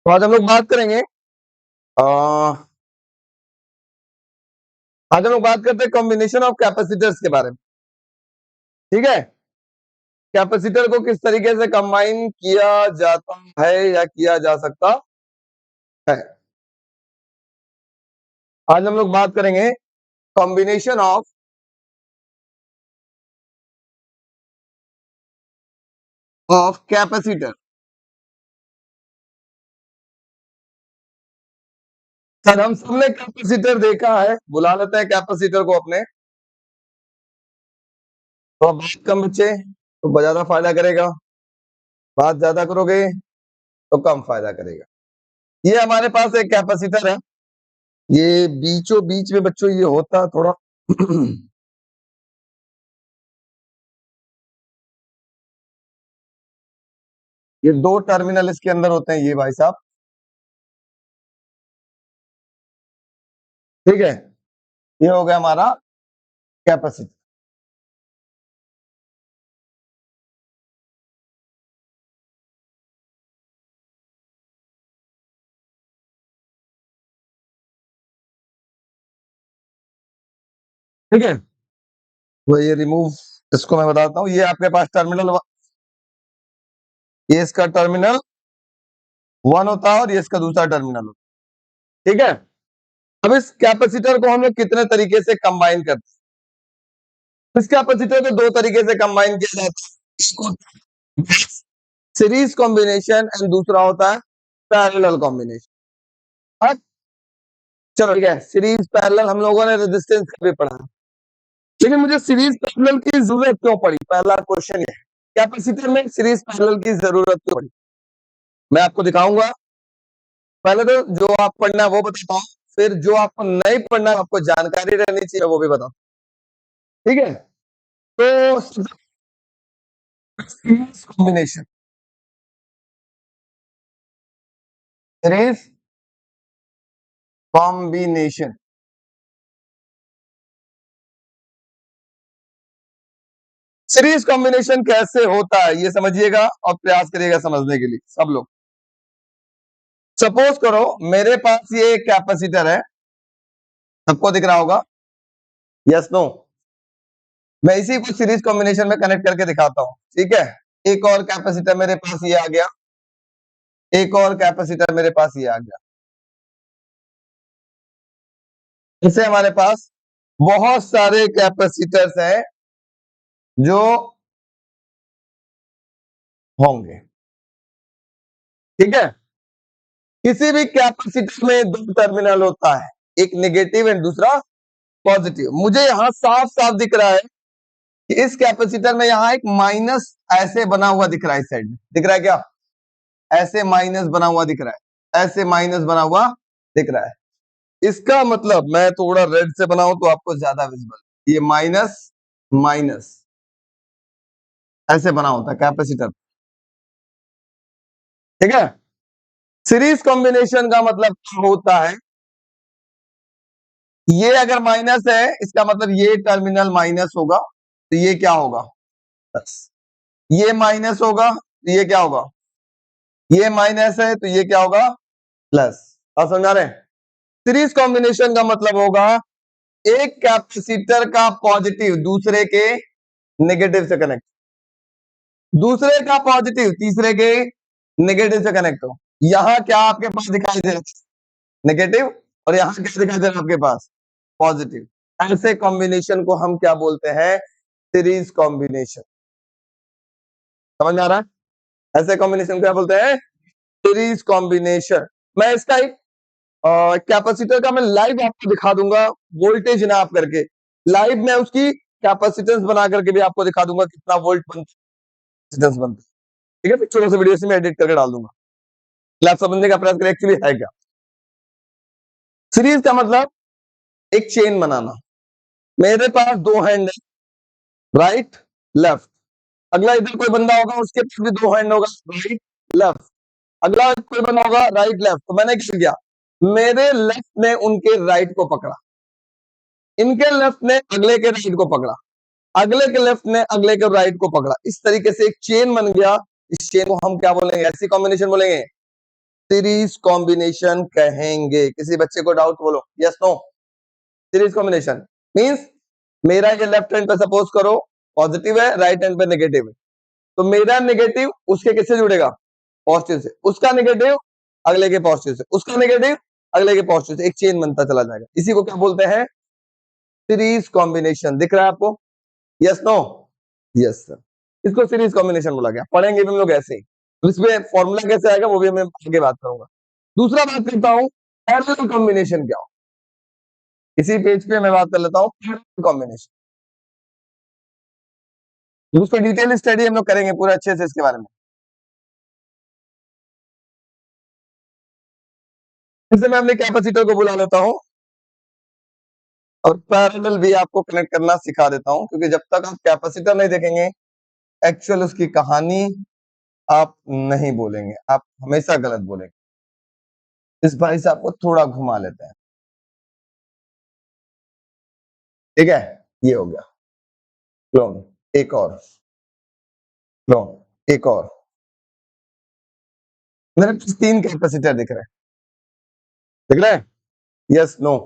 तो आज हम लोग बात करेंगे आज हम लोग बात करते हैं कॉम्बिनेशन ऑफ कैपेसिटर्स के बारे में। ठीक है, कैपेसिटर को किस तरीके से कंबाइन किया जाता है या किया जा सकता है। आज हम लोग बात करेंगे कॉम्बिनेशन ऑफ कैपेसिटर। सर हम सबने कैपेसिटर देखा है, बुला लेते हैं कैपेसिटर को अपने। तो अब बात कम बच्चे तो ज्यादा फायदा करेगा, बात ज्यादा करोगे तो कम फायदा करेगा। ये हमारे पास एक कैपेसिटर है, ये बीचों बीच में बच्चों ये होता थोड़ा ये दो टर्मिनल इसके अंदर होते हैं ये भाई साहब। ठीक है, ये हो गया हमारा कैपेसिटर। ठीक है, तो ये रिमूव, इसको मैं बताता हूँ। ये आपके पास टर्मिनल ये इसका टर्मिनल 1 होता है और ये इसका दूसरा टर्मिनल होता है। ठीक है, अब इस कैपेसिटर को हम लोग कितने तरीके से कंबाइन करते हैं। इस कैपेसिटर को दो तरीके से कंबाइन किया जाता है, सीरीज कॉम्बिनेशन एंड दूसरा होता है पैरेलल कॉम्बिनेशन। अब चलो ठीक है, सीरीज पैरेलल हम लोगों ने रेजिस्टेंस का भी पढ़ा, लेकिन मुझे सीरीज पैरेलल की जरूरत क्यों पड़ी, पहला क्वेश्चन ये है, कैपेसिटर में सीरीज पैरेलल की जरूरत क्यों पड़ी। मैं आपको दिखाऊंगा। पहले तो जो आप पढ़ना है वो बताता हूँ, फिर जो आपको नहीं पढ़ना है, आपको जानकारी रहनी चाहिए वो भी बताओ। ठीक है, तो series combination, series combination, series combination कैसे होता है ये समझिएगा और प्रयास करिएगा समझने के लिए सब लोग। सपोज करो मेरे पास ये एक कैपेसिटर है, सबको दिख रहा होगा, यस नो। मैं इसी को सीरीज कॉम्बिनेशन में कनेक्ट करके दिखाता हूं। ठीक है, एक और कैपेसिटर मेरे पास ये आ गया, एक और कैपेसिटर मेरे पास ये आ गया। इससे हमारे पास बहुत सारे कैपेसिटर्स हैं जो होंगे। ठीक है, किसी भी कैपेसिटर में दो टर्मिनल होता है, एक नेगेटिव एंड दूसरा पॉजिटिव। मुझे यहां साफ साफ दिख रहा है कि इस कैपेसिटर में यहां एक माइनस ऐसे बना हुआ दिख रहा है, इस साइड में दिख रहा है क्या, ऐसे माइनस बना हुआ दिख रहा है, ऐसे माइनस बना हुआ दिख रहा है। इसका मतलब मैं थोड़ा रेड से बनाऊं तो आपको ज्यादा विजिबल, ये माइनस माइनस ऐसे बना होता है कैपेसिटर। ठीक है, सीरीज कॉम्बिनेशन का मतलब क्या होता है, ये अगर माइनस है इसका मतलब ये टर्मिनल माइनस होगा, तो ये क्या होगा प्लस, ये माइनस होगा तो ये क्या होगा, ये माइनस है तो ये क्या होगा प्लस। आप समझा रहे हैं, सीरीज कॉम्बिनेशन का मतलब होगा एक कैपेसिटर का पॉजिटिव दूसरे के नेगेटिव से कनेक्ट, दूसरे का पॉजिटिव तीसरे के नेगेटिव से कनेक्ट हो। यहां क्या आपके पास दिखाई दे रहा है, नेगेटिव, और यहां क्या दिखाई दे रहा है आपके पास, पॉजिटिव। ऐसे कॉम्बिनेशन को हम क्या बोलते हैं, सीरीज कॉम्बिनेशन। समझ में आ रहा है, ऐसे कॉम्बिनेशन क्या बोलते हैं, सीरीज कॉम्बिनेशन। मैं इसका एक कैपेसिटर का मैं लाइव आपको दिखा दूंगा, वोल्टेज नाप करके लाइव में उसकी कैपेसिटेंस बना करके भी आपको दिखा दूंगा कितना वोल्ट बनता है। ठीक है, फिर छोटा सा वीडियो से मैं एडिट करके डाल दूंगा, आप समझने का प्रयास करें एक्चुअली है क्या। सीरीज का मतलब एक चेन बनाना। मेरे पास दो हैंड है, राइट लेफ्ट, अगला इधर कोई बंदा होगा उसके पास भी दो हैंड होगा, राइट लेफ्ट, अगला कोई बंदा होगा राइट लेफ्ट। तो मैंने क्या किया, मेरे लेफ्ट ने उनके राइट को पकड़ा, इनके लेफ्ट ने अगले के राइट को पकड़ा, अगले के लेफ्ट ने अगले के राइट को पकड़ा, इस तरीके से एक चेन बन गया। इस चेन को हम क्या बोलेंगे, ऐसी कॉम्बिनेशन बोलेंगे सीरीज कॉम्बिनेशन कहेंगे। किसी बच्चे को डाउट बोलो, yes no? Series combination means मेरा ये लेफ्ट हैंड पे सपोज करो पॉजिटिव है, राइट हैंड पे नेगेटिव है, तो मेरा नेगेटिव उसके किससे जुड़ेगा? पॉजिटिव से। उसका नेगेटिव अगले के पॉजिटिव से, उसका नेगेटिव अगले के पॉजिटिव से, एक चेन बनता चला जाएगा। इसी को क्या बोलते हैं? Series combination. दिख रहा है आपको? Yes no? यस सर, इसको सीरीज कॉम्बिनेशन बोला गया। पढ़ेंगे भी हम लोग ऐसे ही, तो इसमें फॉर्मूला कैसे आएगा वो भी मैं आगे बात करूंगा। दूसरा बात करता हूं पैरेलल कॉम्बिनेशन क्या हो। इसी पेज पे मैं बात कर लेता हूं पैरेलल कॉम्बिनेशन। उसको डिटेल स्टडी हम लोग करेंगे पूरा अच्छे से इसके बारे में। इससे मैं अपने कैपेसिटर को बुला लेता हूं और पैरेलल भी आपको कनेक्ट करना सिखा देता हूं, क्योंकि जब तक आप कैपेसिटर नहीं देखेंगे एक्चुअल उसकी कहानी आप नहीं बोलेंगे, आप हमेशा गलत बोलेंगे। इस भाई साहब को थोड़ा घुमा लेते हैं, ठीक है? ये हो गया क्लोन, एक और क्लोन, एक और। मेरे पास 3 कैपेसिटर दिख रहे हैं, दिख रहे हैं? Yes no?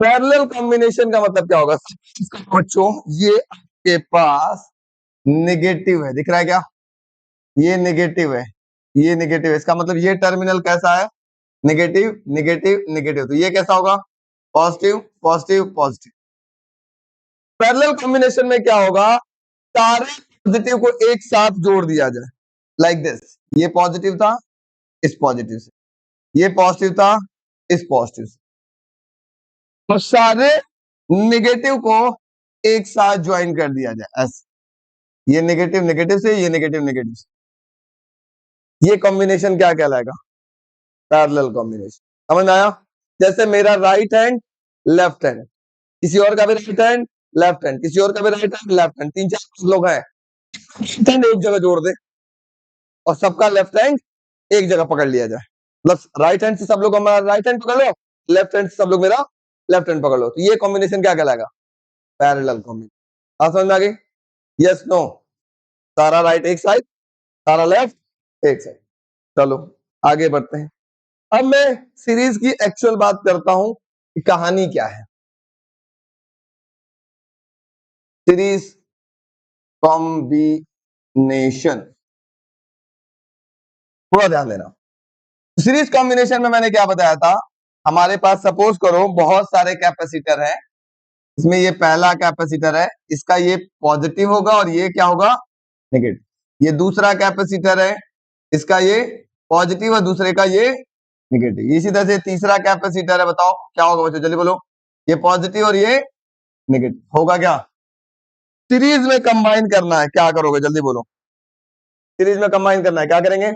पैरेलल कॉम्बिनेशन का मतलब क्या होगा बच्चों? ये आपके पास नेगेटिव है, दिख रहा है क्या? ये नेगेटिव है, ये नेगेटिव है, इसका मतलब ये टर्मिनल कैसा है? Negative negative negative. तो ये कैसा होगा? Positive positive positive. Parallel combination में क्या होगा? सारे पॉजिटिव को एक साथ जोड़ दिया जाए, लाइक दिस। ये पॉजिटिव था इस पॉजिटिव से, ये पॉजिटिव था इस पॉजिटिव से, और सारे नेगेटिव को एक साथ ज्वाइन कर दिया जाए ऐसे। ये नेगेटिव नेगेटिव से, ये नेगेटिव नेगेटिव से। ये कॉम्बिनेशन क्या कहलाएगा? Parallel combination. समझ में आया? जैसे मेरा राइट हैंड लेफ्ट हैंड, किसी और का भी राइट हैंड लेफ्ट हैंड, किसी और का भी राइट हैंड लेफ्ट हैंड, 3-4 लोग हैं, राइट हैंड एक जगह जोड़ दे और सबका लेफ्ट हैंड एक जगह पकड़ लिया जाए। मतलब राइट हैंड से सब लोग हमारा राइट हैंड पकड़ लो, लेफ्ट हैंड से सब लोग मेरा लेफ्ट हैंड पकड़ लो, तो ये कॉम्बिनेशन क्या कहलाएगा? Parallel combination. आप समझ में आ गई? Yes no? सारा राइट एक साइड, सारा लेफ्ट एक साइड। चलो आगे बढ़ते हैं। अब मैं सीरीज की एक्चुअल बात करता हूं कि कहानी क्या है। सीरीज कॉम्बिनेशन थोड़ा ध्यान देना। सीरीज कॉम्बिनेशन में मैंने क्या बताया था? हमारे पास सपोज करो बहुत सारे कैपेसिटर है, इसमें ये पहला कैपेसिटर है, इसका ये पॉजिटिव होगा और ये क्या होगा? नेगेटिव। ये दूसरा कैपेसिटर है, इसका ये पॉजिटिव और दूसरे का ये नेगेटिव। इसी तरह से तीसरा कैपेसिटर है, बताओ क्या होगा बच्चों? जल्दी बोलो। ये पॉजिटिव और ये नेगेटिव होगा क्या? सीरीज में कंबाइन करना है, क्या करोगे? जल्दी बोलो। सीरीज में कंबाइन करना है, क्या करेंगे?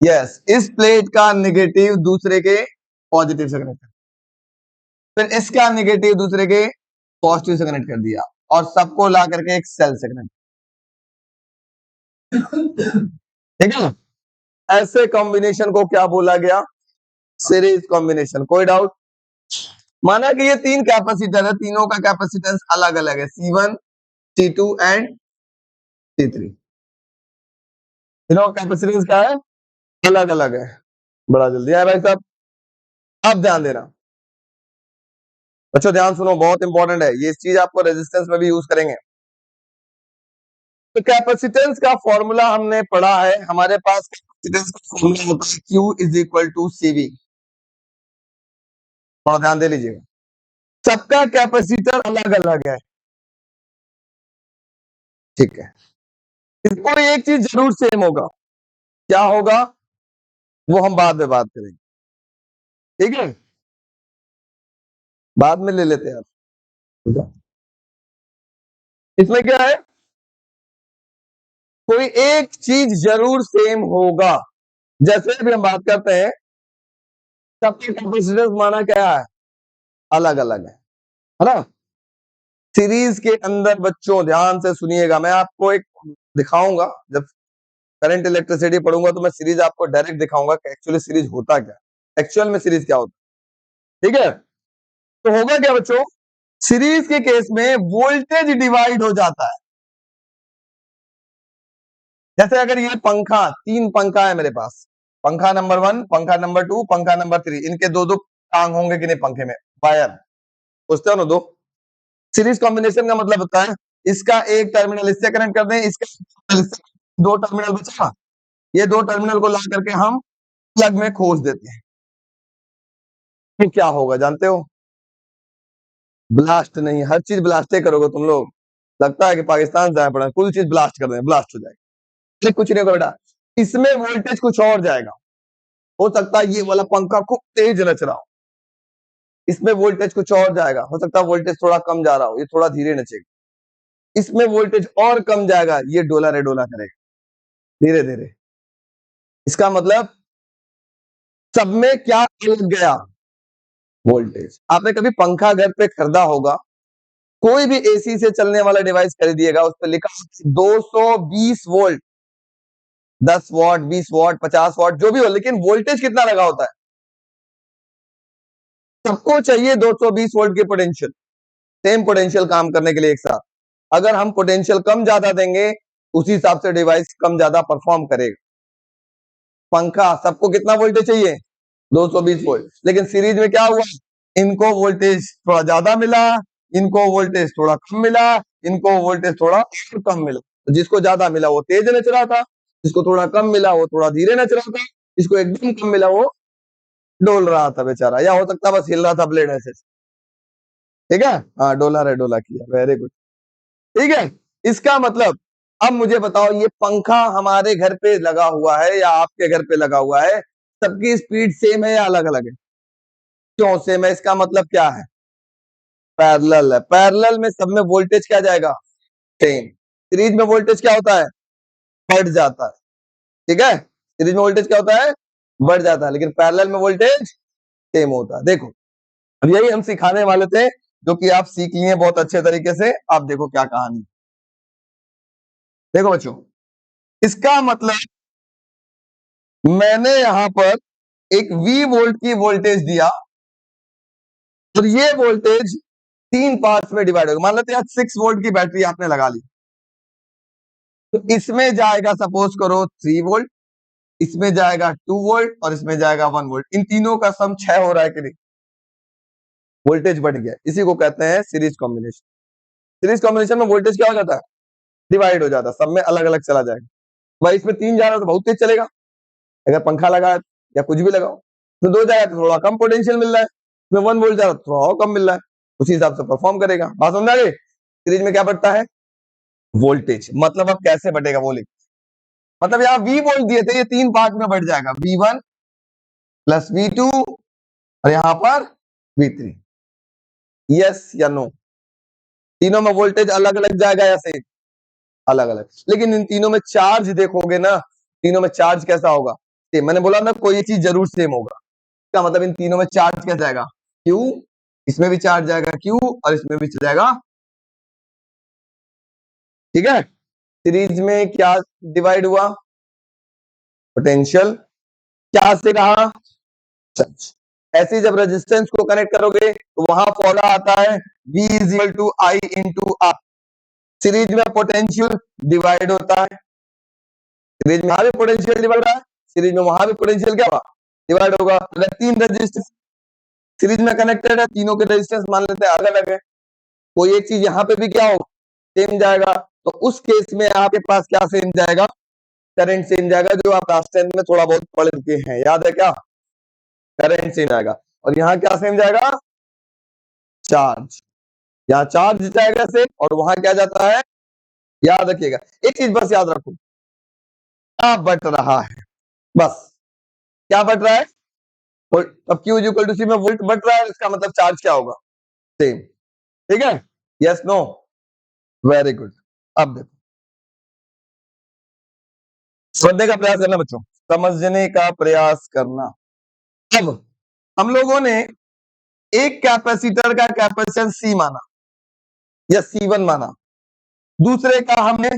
यस, इस प्लेट का नेगेटिव दूसरे के पॉजिटिव से कनेक्ट कर, फिर इसका नेगेटिव दूसरे के पॉजिटिव से कनेक्ट कर दिया और सबको ला करके एक सेल से कनेक्ट। ठीक है? ऐसे कॉम्बिनेशन को क्या बोला गया? Series combination. कोई डाउट? माना कि ये 3 कैपेसिटर है, तीनों का कैपेसिटेंस अलग अलग है, C1 C2 एंड C3। तीनों का कैपेसिटेंस क्या है? अलग अलग है। बड़ा जल्दी है भाई साहब। अब ध्यान देना बच्चों, ध्यान सुनो, बहुत इंपॉर्टेंट है ये चीज, आपको रेजिस्टेंस में भी यूज करेंगे। तो कैपेसिटेंस का फॉर्मूला हमने पढ़ा है, हमारे पास कैपेसिटेंस का फॉर्मूला होता है Q is equal to CV। थोड़ा ध्यान दे लीजिएगा, सबका कैपेसिटर अलग अलग है, ठीक है? इसको एक चीज जरूर सेम होगा, क्या होगा वो हम बाद में बात करेंगे, ठीक है? बाद में ले लेते हैं आप। इसमें क्या है? कोई एक चीज जरूर सेम होगा। जैसे भी हम बात करते हैं सबके कैपेसिटेंस माना क्या है? अलग अलग है ना? सीरीज के अंदर बच्चों ध्यान से सुनिएगा, मैं आपको एक दिखाऊंगा, जब करंट इलेक्ट्रिसिटी पढ़ूंगा तो मैं सीरीज आपको डायरेक्ट दिखाऊंगा कि एक्चुअली सीरीज होता क्या, एक्चुअल में सीरीज क्या होता है, ठीक है? तो होगा क्या बच्चों? सीरीज के केस में वोल्टेज डिवाइड हो जाता है। जैसे अगर ये पंखा, 3 पंखा है मेरे पास, पंखा नंबर 1, पंखा नंबर 2, पंखा नंबर 3, इनके दो दो टांग होंगे कि नहीं पंखे में, वायर पूछते हो ना दो। सीरीज कॉम्बिनेशन का मतलब होता है इसका एक टर्मिनल इससे कनेक्ट कर दें, इसका दो टर्मिनल बचा, ये दो टर्मिनल को ला करके हम प्लग में खोस देते हैं, फिर क्या होगा जानते हो? ब्लास्ट नहीं, हर चीज ब्लास्ट करोगे तुम लोग, लगता है कि पाकिस्तान जाए पड़ा, कुछ चीज ब्लास्ट कर दें ब्लास्ट हो जाएगी, कुछ नहीं होगा बेटा, इसमें वोल्टेज कुछ और जाएगा। हो सकता है ये वाला पंखा खूब तेज नच रहा हो, इसमें वोल्टेज कुछ और जाएगा, हो सकता है वोल्टेज थोड़ा कम जा रहा हो, ये थोड़ा धीरे नचेगा, इसमें वोल्टेज और कम जाएगा, ये डोला रे डोला करेगा धीरे धीरे। इसका मतलब सब में क्या अलग गया? वोल्टेज। आपने कभी पंखा घर पे खरीदा होगा, कोई भी एसी से चलने वाला डिवाइस खरीदिएगा, उस पर लिखा 220 वोल्ट, 10 वॉट, 20 वॉट, 50 वॉट, जो भी हो, लेकिन वोल्टेज कितना लगा होता है? सबको चाहिए 220 वोल्ट की पोटेंशियल, सेम पोटेंशियल काम करने के लिए एक साथ। अगर हम पोटेंशियल कम ज्यादा देंगे, उसी हिसाब से डिवाइस कम ज्यादा परफॉर्म करेगा। पंखा सबको कितना वोल्टेज चाहिए? 220 वोल्ट, लेकिन सीरीज में क्या हुआ, इनको वोल्टेज थोड़ा ज्यादा मिला, इनको वोल्टेज थोड़ा कम मिला, इनको वोल्टेज थोड़ा कम मिला। तो जिसको ज्यादा मिला वो तेज नच रहा था, जिसको थोड़ा कम मिला वो थोड़ा धीरे नच रहा था, जिसको एकदम कम मिला वो डोल रहा था बेचारा, या हो सकता बस हिल रहा था ब्लेड ऐसे। ठीक है, हाँ डोला रे डोला किया, वेरी गुड। ठीक है, इसका मतलब अब मुझे बताओ, ये पंखा हमारे घर पे लगा हुआ है या आपके घर पे लगा हुआ है, सबकी स्पीड सेम है या अलग अलग है? क्यों सेम है? इसका मतलब क्या है? पैरेलल है, पैरेलल में सब में वोल्टेज क्या जाएगा? सेम। सीरीज में वोल्टेज क्या होता है? बढ़ जाता है। ठीक है, सीरीज में वोल्टेज क्या होता है? बढ़ जाता है, लेकिन पैरेलल में वोल्टेज सेम होता है। देखो, अब यही हम सिखाने वाले थे, जो कि आप सीख लिए बहुत अच्छे तरीके से। आप देखो क्या कहानी, देखो बच्चों, इसका मतलब मैंने यहां पर एक V वोल्ट की वोल्टेज दिया, और ये वोल्टेज 3 पार्ट्स में डिवाइड होगा। मान लेते हैं 6 वोल्ट की बैटरी आपने लगा ली, तो इसमें जाएगा सपोज करो 3 वोल्ट, इसमें जाएगा 2 वोल्ट, और इसमें जाएगा 1 वोल्ट। इन तीनों का सम 6 हो रहा है कि नहीं? वोल्टेज बढ़ गया, इसी को कहते हैं सीरीज कॉम्बिनेशन। सीरीज कॉम्बिनेशन में वोल्टेज क्या हो जाता है? डिवाइड हो जाता है, सब में अलग अलग चला जाएगा। भाई इसमें 3 जा रहा है तो बहुत तेज चलेगा, अगर पंखा लगा है या कुछ भी लगाओ, तो 2 जाएगा तो थोड़ा कम पोटेंशियल मिल रहा है, इसमें 1 वोल्ट जा रहा है तो थोड़ा और कम मिल रहा है, उसी हिसाब से परफॉर्म करेगा। बात समझ आ गई? सीरीज में क्या बढ़ता है? वोल्टेज। मतलब अब कैसे बढ़ेगा बोले, मतलब यहाँ V वोल्ट दिए थे, ये 3 पार्ट में बढ़ जाएगा, V1 प्लस V2, और यहाँ पर V3। यस या नो? तीनों में वोल्टेज अलग अलग जाएगा या सेम? अलग अलग, लेकिन इन तीनों में चार्ज देखोगे ना, तीनों में चार्ज कैसा होगा? सेम। मैंने बोला ना कोई चीज जरूर सेम होगा, इसका मतलब इन तीनों में चार्ज कैसा जाएगा? Q, इसमें भी चार्ज जाएगा Q, और इसमें भी जाएगा। ठीक है, सीरीज में क्या डिवाइड हुआ? पोटेंशियल। क्या से कहा? चार्ज। ऐसे जब रेजिस्टेंस को कनेक्ट करोगे तो वहां फॉर्मूला आता है V is equal to I into R। Series में पोटेंशियल डिवाइड होता है, सीरीज में वहां भी पोटेंशियल डिवाइड रहा है, सीरीज में वहां भी पोटेंशियल क्या हुआ? डिवाइड होगा। अगर 3 रेजिस्टेंस सीरीज में कनेक्टेड है, तीनों के रेजिस्टेंस मान लेते हैं अलग अलग है, कोई एक चीज यहाँ पे भी क्या होगा? सेम जाएगा, तो उस केस में आपके पास क्या सेम जाएगा? करंट सेम जाएगा, जो आप क्लास 10 में थोड़ा बहुत पढ़ चुके हैं, याद है क्या? करंट सेम जाएगा। और यहाँ क्या सेम जाएगा? चार्ज। यहाँ चार्ज जाएगा सेम, और वहां क्या जाता है? याद रखिएगा, एक चीज बस याद रखो, क्या बट रहा है, बस क्या बट रहा है? अब Q is equal to C में वोल्ट बट रहा है, इसका मतलब चार्ज क्या होगा? सेम। ठीक है, यस नो? Very good. अब देखो, समझने का प्रयास करना बच्चों, समझने का प्रयास करना। अब हम लोगों ने एक कैपेसिटर का कैपेसिटेंस C माना या C1 माना, दूसरे का हमने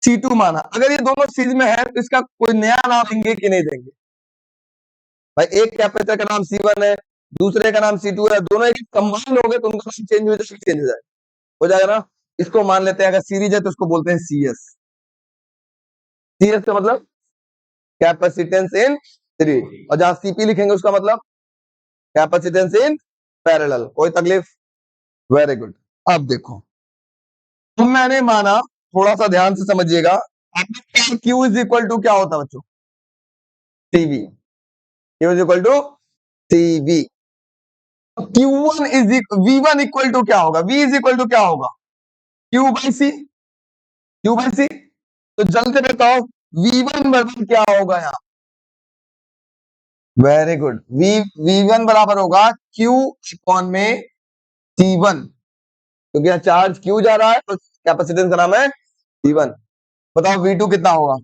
C2 माना। अगर ये दोनों सीरीज में है तो इसका कोई नया नाम देंगे कि नहीं देंगे? भाई एक कैपेसिटर का नाम C1 है, दूसरे का नाम C2 है, दोनों एक कंबाइन हो गए तो उनका नाम चेंज हो जाएगा, चेंज हो जाएगा ना? इसको मान लेते हैं, अगर सीरीज है तो इसको बोलते हैं CS। CS का मतलब कैपेसिटेंस इन सीरीज, और जहां सीपी लिखेंगे उसका मतलब कैपेसिटेंस इन पैरेलल। कोई तकलीफ? Very good. अब देखो, तो मैंने माना, थोड़ा सा ध्यान से समझिएगा, आपने क्यू इज इक्वल टू क्या होता है बच्चों? TV. Q is equal to TV. Q1 is V1 equal to क्या होगा? V इज इक्वल टू क्या होगा? Q by C. Q by C. तो जल्दी बताओ V1 बराबर क्या होगा यहाँ? Very good. V1 बराबर होगा Q अपॉन में C1, क्योंकि यहाँ चार्ज Q जा रहा है तो कैपेसिटेंस का नाम है C1। बताओ V2 कितना होगा?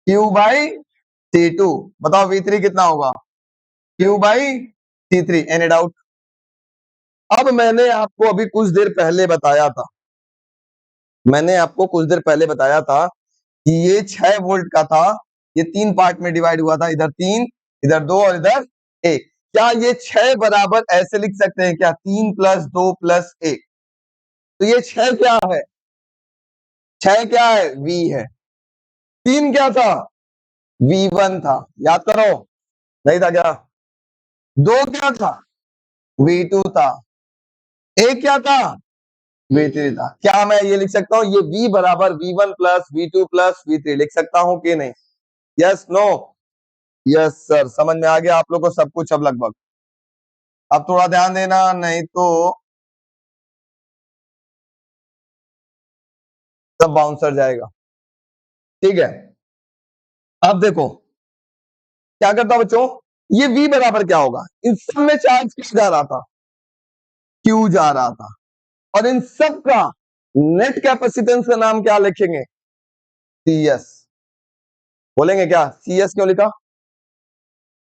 Q by C2। बताओ V3 कितना होगा? Q by C3। Any doubt? अब मैंने आपको अभी कुछ देर पहले बताया था, मैंने आपको कुछ देर पहले बताया था कि ये 6 वोल्ट का था, ये 3 पार्ट में डिवाइड हुआ था, इधर 3, इधर 2 और इधर 1। क्या ये 6 बराबर ऐसे लिख सकते हैं क्या? 3 प्लस 2 प्लस 1। तो ये 6 क्या है? 6 क्या है? V है। 3 क्या था? V1 था। याद करो, नहीं था क्या? 2 क्या था? V2 था। 1 क्या था? V3 था। क्या मैं ये लिख सकता हूं, ये V बराबर V1 plus V2 plus V3 लिख सकता हूं कि नहीं? Yes no? यस सर, समझ में आ गया आप लोग को सब कुछ अब लगभग? अब थोड़ा ध्यान देना, नहीं तो सब बाउंसर जाएगा। ठीक है, अब देखो क्या करता बच्चों, ये V बराबर क्या होगा? इन सब में चार्ज किस जा रहा था? Q जा रहा था। और इन सब का नेट कैपेसिटेंस का नाम क्या लिखेंगे? CS। बोलेंगे क्या? CS क्यों लिखा?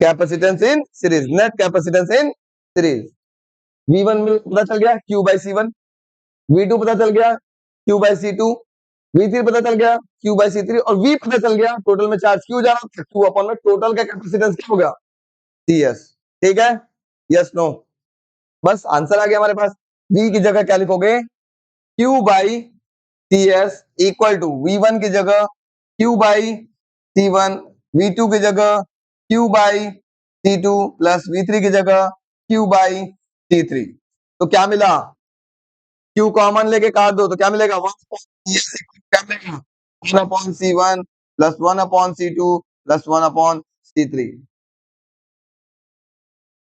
Capacitance in series, net capacitance in series. V1 में पता चल गया Q बाई C1, V2 पता चल गया Q बाई C2, V3 पता चल गया Q बाई C3, और V पता चल गया टोटल में चार्ज Q जा रहा था, Q अपॉन में टोटल का कैपेसिटेंस क्या हो गया? CS। ठीक है? Yes no? बस आंसर आ गया हमारे पास। V की जगह क्या लिखोगे? Q by CS equal to V1 की जगह Q बाई C1, V2 की जगह Q by C2 plus V3 की जगह Q बाई C3। तो क्या मिला? Q कॉमन लेके काट दो तो क्या मिलेगा? 1 क्या मिलेगा? 1 upon C1 plus 1 upon C2 plus 1 upon C3।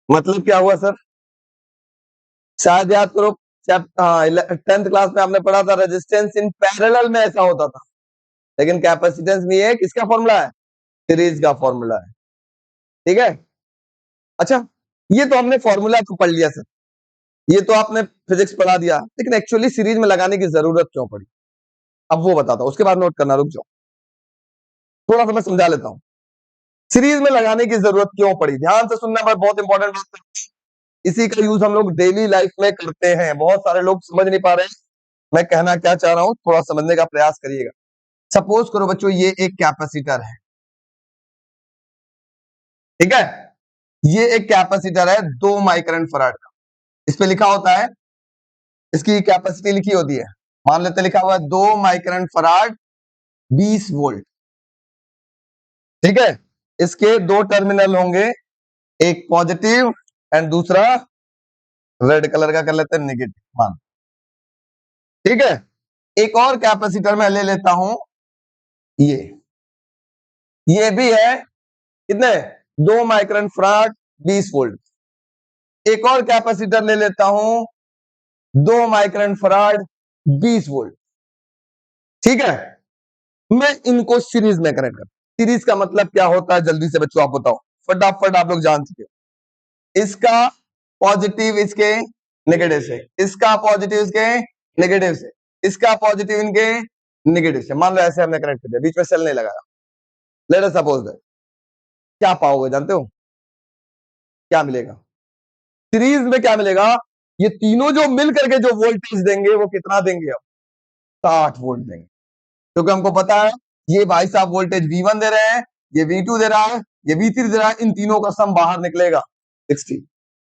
मतलब क्या हुआ सर? शायद याद करो, 10th क्लास में आपने पढ़ा था रेजिस्टेंस इन पैरेलल में ऐसा होता था, लेकिन कैपेसिटेंस भी है किसका फॉर्मूला है? सीरीज का फॉर्मूला है। ठीक है? अच्छा, ये तो हमने फॉर्मूला तो पढ़ लिया सर, ये तो आपने फिजिक्स पढ़ा दिया, लेकिन एक्चुअली सीरीज में लगाने की जरूरत क्यों पड़ी? अब वो बताता हूं, उसके बाद नोट करना, रुक जाओ थोड़ा सा मैं समझा लेता हूं सीरीज में लगाने की जरूरत क्यों पड़ी। ध्यान से सुनना, बहुत इंपॉर्टेंट बात है। इसी का यूज हम लोग डेली लाइफ में करते हैं, बहुत सारे लोग समझ नहीं पा रहे हैं मैं कहना क्या चाह रहा हूं, थोड़ा समझने का प्रयास करिएगा। सपोज करो बच्चों ये एक कैपेसिटर है, ठीक है? ये एक कैपेसिटर है 2 माइक्रोन फराड का, इस पे लिखा होता है, इसकी कैपेसिटी लिखी होती है, मान लेते लिखा हुआ है 2 माइक्रोन फराड 20 वोल्ट। ठीक है? इसके 2 टर्मिनल होंगे, एक पॉजिटिव एंड दूसरा रेड कलर का कर लेते हैं नेगेटिव मान। ठीक है? एक और कैपेसिटर मैं ले लेता हूं, ये भी है कितने? 2 माइक्रोन फराड 20 वोल्ट। एक और कैपेसिटर ले लेता हूं 2 माइक्रोन फराड 20 वोल्ट। ठीक है? मैं इनको सीरीज में कनेक्ट कर, सीरीज का मतलब क्या होता है जल्दी से बच्चों आप बताओ, फटाफट आप लोग जान चुके हो। इसका पॉजिटिव इसके नेगेटिव से, इसका पॉजिटिव इसके नेगेटिव से, इसका पॉजिटिव इनके नेगेटिव से। मान लो ऐसे हमने कनेक्ट कर दिया, बीच में सेल नहीं लगाया। लेट अस सपोज दैट, क्या पाओगे जानते हो? क्या मिलेगा सीरीज में? क्या मिलेगा? ये तीनों जो मिल करके जो वोल्टेज देंगे वो कितना देंगे? अब 60 वोल्ट देंगे, क्योंकि हमको पता है ये भाई साहब वोल्टेज V1 दे रहे हैं, ये V2 दे रहा है, ये V3 दे रहा है, इन तीनों का सम बाहर निकलेगा 60।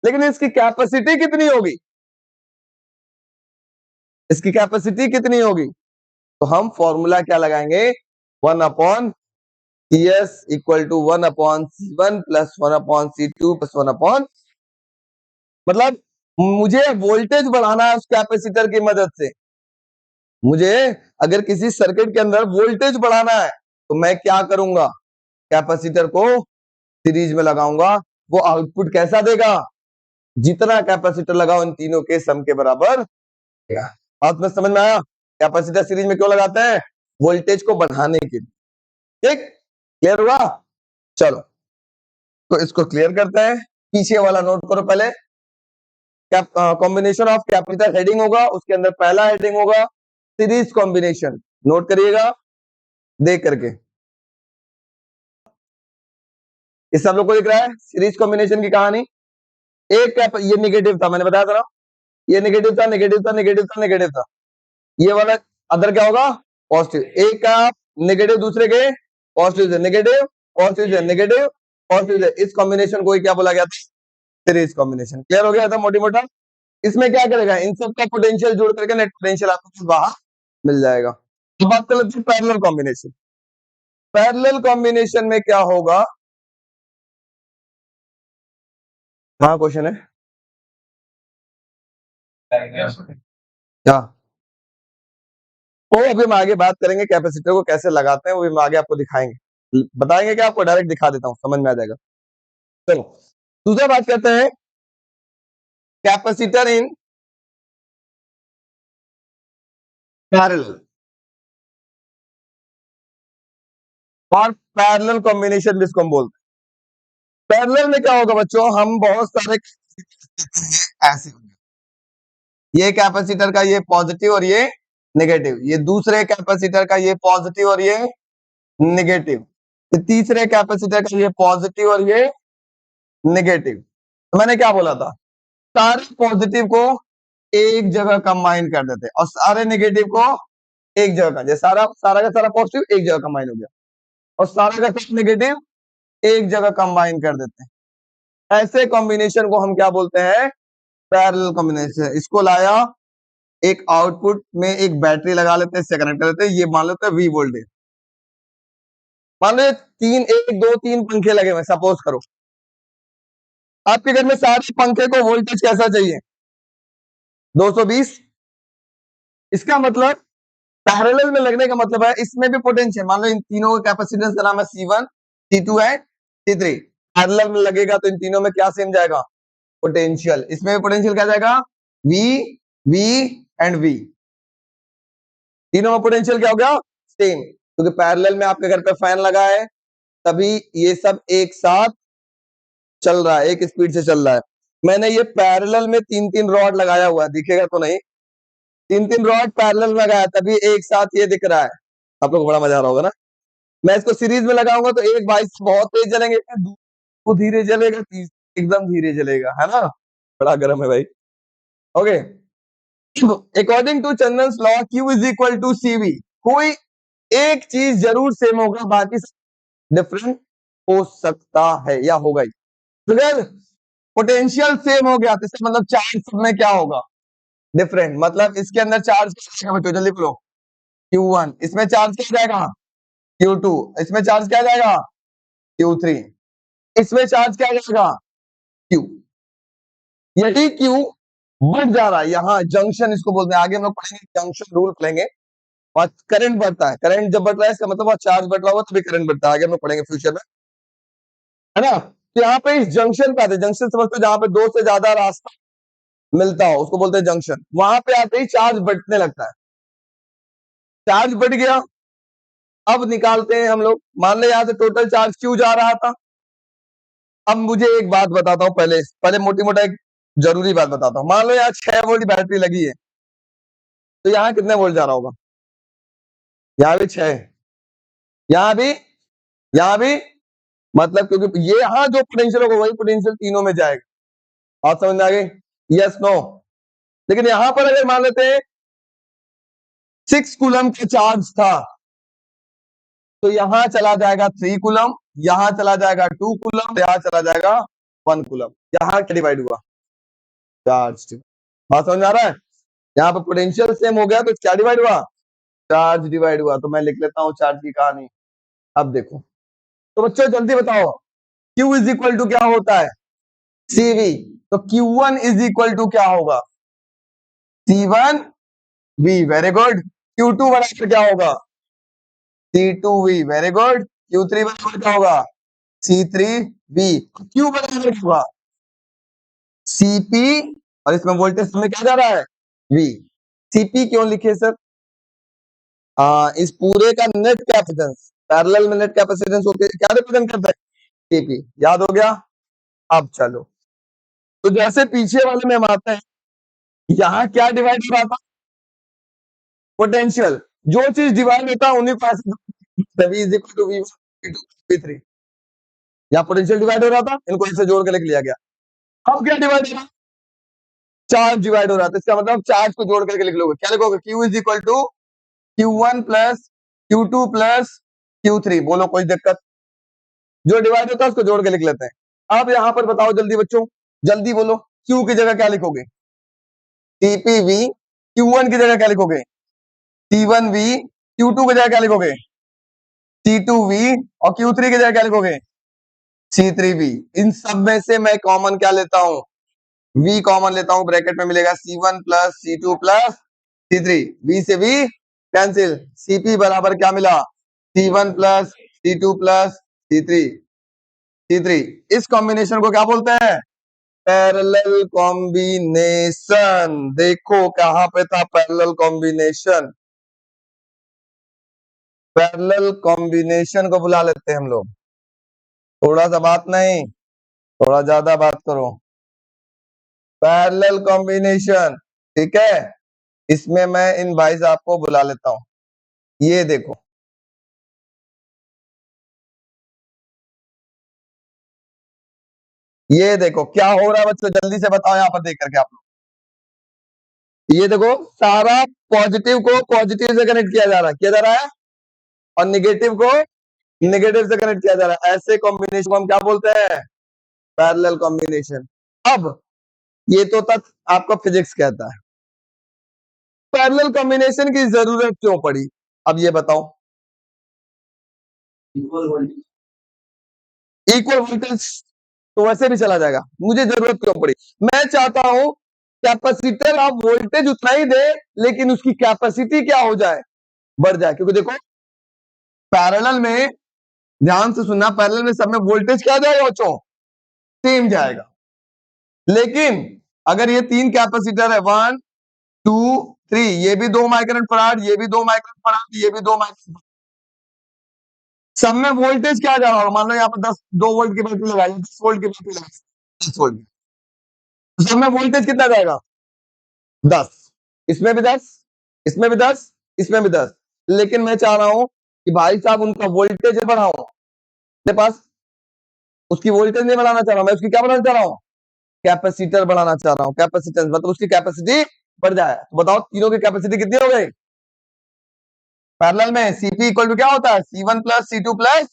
लेकिन इसकी कैपेसिटी कितनी होगी? इसकी कैपेसिटी कितनी होगी? तो हम फॉर्मूला क्या लगाएंगे? 1 upon CS equal to 1/C1 plus 1/C2 plus 1 मतलब मुझे वोल्टेज बढ़ाना है उस कैपेसिटर की मदद से। मुझे अगर किसी सर्किट के अंदर वोल्टेज बढ़ाना है तो मैं क्या करूंगा, कैपेसिटर को सीरीज में लगाऊंगा। वो आउटपुट कैसा देगा, जितना कैपेसिटर लगाओ इन तीनों के सम के बराबर देगा। बात में समझ में आया? कैपेसिटर सीरीज में क्यों लगाते हैं, वोल्टेज को बढ़ाने के लिए। ठीक, क्लियर हुआ? चलो तो इसको क्लियर करते हैं। पीछे वाला नोट करो पहले। कॉम्बिनेशन ऑफ कैपिटल हेडिंग होगा, उसके अंदर पहला हेडिंग होगा सीरीज कॉम्बिनेशन। नोट करिएगा देख करके। इस सब लोग को दिख रहा है सीरीज कॉम्बिनेशन की कहानी। एक ये नेगेटिव था, मैंने बताया था ना, ये नेगेटिव था, नेगेटिव था, नेगेटिव था, नेगेटिव था। ये वाला अदर क्या होगा, पॉजिटिव। एक का नेगेटिव, दूसरे के पॉजिटिव से नेगेटिव, पॉजिटिव से नेगेटिव, पॉजिटिव से। इस कॉम्बिनेशन को क्या बोला गया था, सीरीज कॉम्बिनेशन। क्लियर हो गया था मोटी मोटा? इसमें क्या करेगा, इन सब का पोटेंशियल जोड़ करके नेट पोटेंशियल आपको बाहर मिल जाएगा। अब बात कर लेते हैं पैरेलल कॉम्बिनेशन। पैरेलल कॉम्बिनेशन में क्या होगा, हाँ क्वेश्चन है क्या? वो अभी हम आगे बात करेंगे कैपेसिटर को कैसे लगाते हैं, वो भी हम आगे आपको दिखाएंगे, बताएंगे कि आपको डायरेक्ट दिखा देता हूं, समझ में आ जाएगा। चलो दूसरा बात करते हैं कैपेसिटर इन पैरेलल और पैरेलल कॉम्बिनेशन भी इसको हम बोलते हैं। पैरेलल में क्या होगा बच्चों, हम बहुत सारे ऐसे ये कैपेसिटर का ये पॉजिटिव और ये नेगेटिव, ये दूसरे कैपेसिटर का ये पॉजिटिव और ये नेगेटिव, ये तीसरे कैपेसिटर का ये पॉजिटिव और ये नेगेटिव। तो मैंने क्या बोला था, सारे पॉजिटिव को एक जगह कंबाइन कर देते और सारे नेगेटिव को एक जगह, जैसे सारा सारा का सारा पॉजिटिव एक जगह कंबाइन हो गया और सारा का सारा नेगेटिव एक जगह कंबाइन कर देते हैं। ऐसे कॉम्बिनेशन को हम क्या बोलते हैं, पैरेलल कॉम्बिनेशन। इसको लाया, एक आउटपुट में एक बैटरी लगा लेते हैं, इससे कनेक्ट कर लेते हैं, ये मान लेते हैं V वोल्टेज। मान लो तीन, एक दो तीन पंखे लगे हुए, सपोज करो आपके घर में सारे पंखे को वोल्टेज कैसा चाहिए, 220। इसका मतलब पैरेलल में लगने का मतलब है इसमें भी पोटेंशियल, मान लो इन तीनों का कैपेसिटेंस का नाम है C1, C2 है C3। पैरेलल में लगेगा तो इन तीनों में क्या सेम जाएगा, पोटेंशियल। इसमें भी पोटेंशियल क्या जाएगा, V, V एंड V। तीनों में पोटेंशियल क्या हो गया, सेम। क्योंकि पैरेलल में आपके घर पे फैन लगा है, तभी ये सब एक साथ चल रहा है, एक स्पीड से चल रहा है। मैंने ये पैरेलल में तीन तीन रॉड लगाया हुआ है, दिखेगा तो नहीं, तीन तीन रॉड पैरेलल में लगाया, तभी एक साथ ये दिख रहा है। आप लोग को बड़ा मजा आ रहा होगा ना। मैं इसको सीरीज में लगाऊंगा तो एक बाइक बहुत तेज जलेंगे, वो धीरे जलेगा, एकदम धीरे जलेगा, है ना, बड़ा गर्म है भाई। ओके, अकॉर्डिंग टू चंदन्स law Q is equal to CV। कोई एक चीज जरूर सेम होगा, बाकी डिफरेंट हो सकता है या होगा ही। अगर पोटेंशियल सेम हो गया तो इसका मतलब चार्ज सब में क्या होगा, डिफरेंट। मतलब इसके अंदर चार्ज बच्चों जल्दी बोलो, Q1, इसमें चार्ज क्या जाएगा, Q2, इसमें चार्ज क्या जाएगा, Q3, इसमें चार्ज क्या जाएगा, Q। यही Q बढ़ जा रहा है, यहाँ जंक्शन इसको बोलते हैं, आगे हम लोग पढ़ेंगे जंक्शन रूल पढ़ेंगे। और करंट बढ़ता है, करंट जब बढ़ रहा है इसका मतलब वहां चार्ज बढ़ रहा होगा तभी करंट बढ़ता है, आगे हम लोग पढ़ेंगे फ्यूचर में, है ना। तो यहाँ पे इस जंक्शन पे आते, जंक्शन समझते हो जहां पे दो से ज्यादा रास्ता मिलता हो उसको बोलते हैं जंक्शन। वहां पे आते ही चार्ज बढ़ने लगता है, चार्ज बढ़ गया। अब निकालते हैं हम लोग, मान ले यहाँ से टोटल चार्ज क्यों जा रहा था। अब मुझे एक बात बताता हूँ, पहले पहले मोटी मोटा एक जरूरी बात बताता हूँ। मान लो यहाँ 6 वोल्ट बैटरी लगी है, तो यहाँ कितने वोल्ट जा रहा होगा, यहाँ भी 6, यहाँ भी, यहाँ भी, मतलब क्योंकि ये यहाँ जो पोटेंशियल होगा वही पोटेंशियल तीनों में जाएगा। आप समझ में आ गई, यस नो। लेकिन यहां पर अगर मान लेते हैं 6 कूलम का चार्ज था, तो यहां चला जाएगा 3 कूलम, यहां चला जाएगा 2 कूलम, यहां चला जाएगा 1 कूलम। यहां क्या डिवाइड हुआ, चार्ज। बात समझ में आ रहा है, यहाँ पर पोटेंशियल सेम हो गया तो क्या डिवाइड हुआ, चार्ज डिवाइड हुआ। तो मैं लिख लेता हूं चार्ज की कहानी। अब देखो तो बच्चों जल्दी बताओ, Q इज इक्वल टू क्या होता है? CV। तो Q1 इज इक्वल टू क्या होगा? C1V। Very good. Q2 बराबर क्या होगा? C2V। Very good. Q3 बराबर क्या होगा? C3V। Q बराबर क्या होगा? CP। और इसमें वोल्टेज में क्या जा रहा है? V। CP क्यों लिखे सर? इस पूरे का नेट कैपेसिटेंस, पैरेलल में नेट कैपेसिटेंस होके क्या रिप्रेजेंट करता है? CP। याद हो गया? अब चलो, तो जैसे पीछे वाले में हम आते हैं, यहाँ क्या डिवाइड हो रहा था? पोटेंशियल। जो चीज डिवाइड होता है उन्हीं पास V is equal to V1 V3। यहाँ पोटेंशियल डिवाइड हो रहा था, इनको ऐसे जोड़ के लिख लिया गया। अब क्या डिवाइड हो रहा है? चार्ज डिवाइड हो रहा था। इसका मतलब चार्ज को जोड़ करके लिख लोगे, क्या लिखोगे? Q is equal to Q1 plus Q2 plus Q3। बोलो कोई दिक्कत? जो डिवाइड होता है उसको जोड़ के लिख लेते हैं। अब यहां पर बताओ जल्दी बच्चों, जल्दी बोलो, Q की जगह क्या लिखोगे? TPV। Q1 की जगह क्या लिखोगे? T1V। Q2 की जगह क्या लिखोगे? T2V। और Q3 की जगह क्या लिखोगे? C3V। इन सब में से मैं कॉमन क्या लेता हूं? V कॉमन लेता हूं, ब्रैकेट में मिलेगा C1 plus C2 plus C3। V से V कैंसिल। CP बराबर क्या मिला? C1 plus C2 plus C3। C3। इस कॉम्बिनेशन को क्या बोलते हैं? Parallel combination. देखो कहां पे था पैरेलल कॉम्बिनेशन? पैरेलल कॉम्बिनेशन को बुला लेते हैं हम लोग। थोड़ा सा बात नहीं, थोड़ा ज्यादा बात करो। पैरेलल कॉम्बिनेशन, ठीक है। इसमें मैं इन भाई साहब को बुला लेता हूं। ये देखो, ये देखो क्या हो रहा है बच्चों, जल्दी से बताओ यहाँ पर देख करके आप लोग। ये देखो, सारा पॉजिटिव को पॉजिटिव से कनेक्ट किया जा रहा है, किया जा रहा है, और निगेटिव को नेगेटिव से कनेक्ट किया जा रहा है। ऐसे कॉम्बिनेशन को हम क्या बोलते हैं? Parallel combination. अब ये तो तक आपका फिजिक्स कहता है, पैरेलल कॉम्बिनेशन की जरूरत क्यों पड़ी? अब ये बताओ। इक्वल वोल्टेज तो वैसे भी चला जाएगा, मुझे जरूरत क्यों पड़ी? मैं चाहता हूं कैपेसिटर आप वोल्टेज उतना ही दे, लेकिन उसकी कैपेसिटी क्या हो जाए? बढ़ जाए। क्योंकि देखो पैरेलल में, ध्यान से सुनना, पैरेलल में सब में वोल्टेज क्या जाएगा बच्चों? सेम जाएगा। लेकिन अगर ये तीन कैपेसिटर है, 1 2 3, ये भी 2 माइक्रोफैराड, ये भी 2 माइक्रोफैराड, ये भी 2 माइक्रोफैराड, सब में वोल्टेज क्या जा रहा होगा? मान लो यहाँ पर 2 वोल्ट की बैटरी लगाई, 10 वोल्ट की बैटरी लगाई, 10 वोल्ट की, तो सब में वोल्टेज कितना जाएगा? 10। इसमें भी 10, इसमें भी 10, इसमें भी 10। लेकिन मैं चाह रहा हूं कि भाई साहब उनका वोल्टेज बढ़ाऊं, मेरे पास उसकी वोल्टेज नहीं बढ़ाना चाह रहा हूं, मैं उसकी क्या बढ़ाना चाह रहा हूं? कैपेसिटर बढ़ाना चाह रहा हूं। कैपेसिटेंस मतलब उसकी कैपेसिटी बढ़ जाए। तो बताओ तीनों की कैपेसिटी कितनी हो गई पैरेलल में? सीपी इक्वल टू क्या होता है? C1 plus C2 plus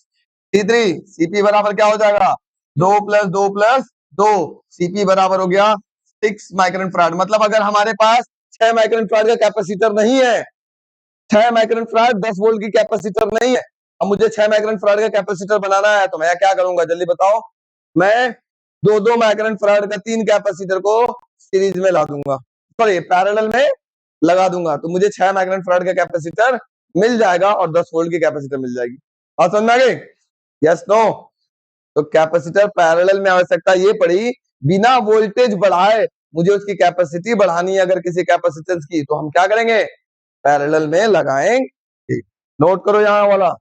C3। CP बराबर क्या हो जाएगा? 2 प्लस 2 प्लस 2। सीपी बराबर हो गया 6 माइक्रोफैराड। मतलब अगर हमारे पास 6 माइक्रोफैराड का कैपेसिटर नहीं है, 6 माइक्रोफैराड 10 वोल्ट की कैपेसिटर नहीं है, अब मुझे 6 माइक्रोफैराड का कैपेसिटर बनाना है, तो मैं क्या करूंगा जल्दी बताओ? मैं 2 माइक्रोफैराड का 3 कैपेसिटर को सीरीज में ला दूंगा, सॉरी पैरेलल में लगा दूंगा, तो मुझे 6 माइक्रोफैराड का कैपेसिटर मिल जाएगा और 10 वोल्ट की कैपेसिटर मिल जाएगी। बात समझ में आ गई? Yes no? तो कैपेसिटर पैरेलल में आवश्यकता ये पड़ी, बिना वोल्टेज बढ़ाए मुझे उसकी कैपेसिटी बढ़ानी है अगर किसी कैपेसिटेंस की, तो हम क्या करेंगे? पैरेलल में लगाएंगे। नोट करो यहां वाला।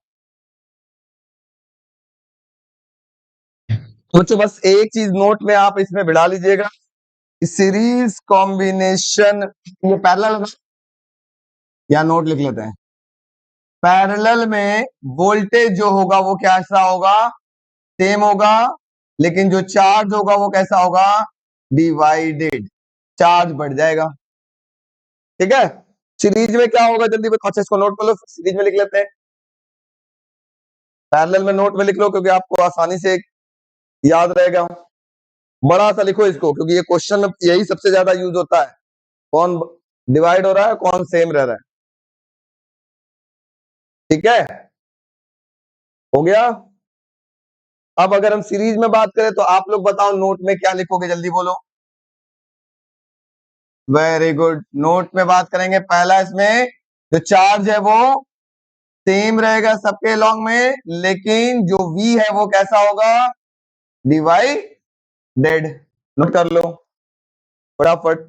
तो बस एक चीज नोट में आप इसमें बिड़ा लीजिएगा, सीरीज कॉम्बिनेशन, ये पैरेलल या नोट लिख लेते हैं। पैरेलल में वोल्टेज जो होगा वो कैसा होगा? सेम होगा, लेकिन जो चार्ज होगा वो कैसा होगा? डिवाइडेड। चार्ज बढ़ जाएगा, ठीक है। सीरीज में क्या होगा जल्दी बताओ? अच्छा इसको नोट कर लो, सीरीज में लिख लेते हैं। पैरेलल में नोट में लिख लो क्योंकि आपको आसानी से याद रहेगा। बड़ा सा लिखो इसको, क्योंकि ये क्वेश्चन में यही सबसे ज्यादा यूज होता है, कौन डिवाइड हो रहा है कौन सेम रह रहा है। ठीक है, हो गया। अब अगर हम सीरीज में बात करें तो आप लोग बताओ नोट में क्या लिखोगे, जल्दी बोलो। वेरी गुड, नोट में बात करेंगे। पहला इसमें जो चार्ज है वो सेम रहेगा सबके लॉन्ग में, लेकिन जो v है वो कैसा होगा, डिवाइडेड। नोट कर लो फटाफट।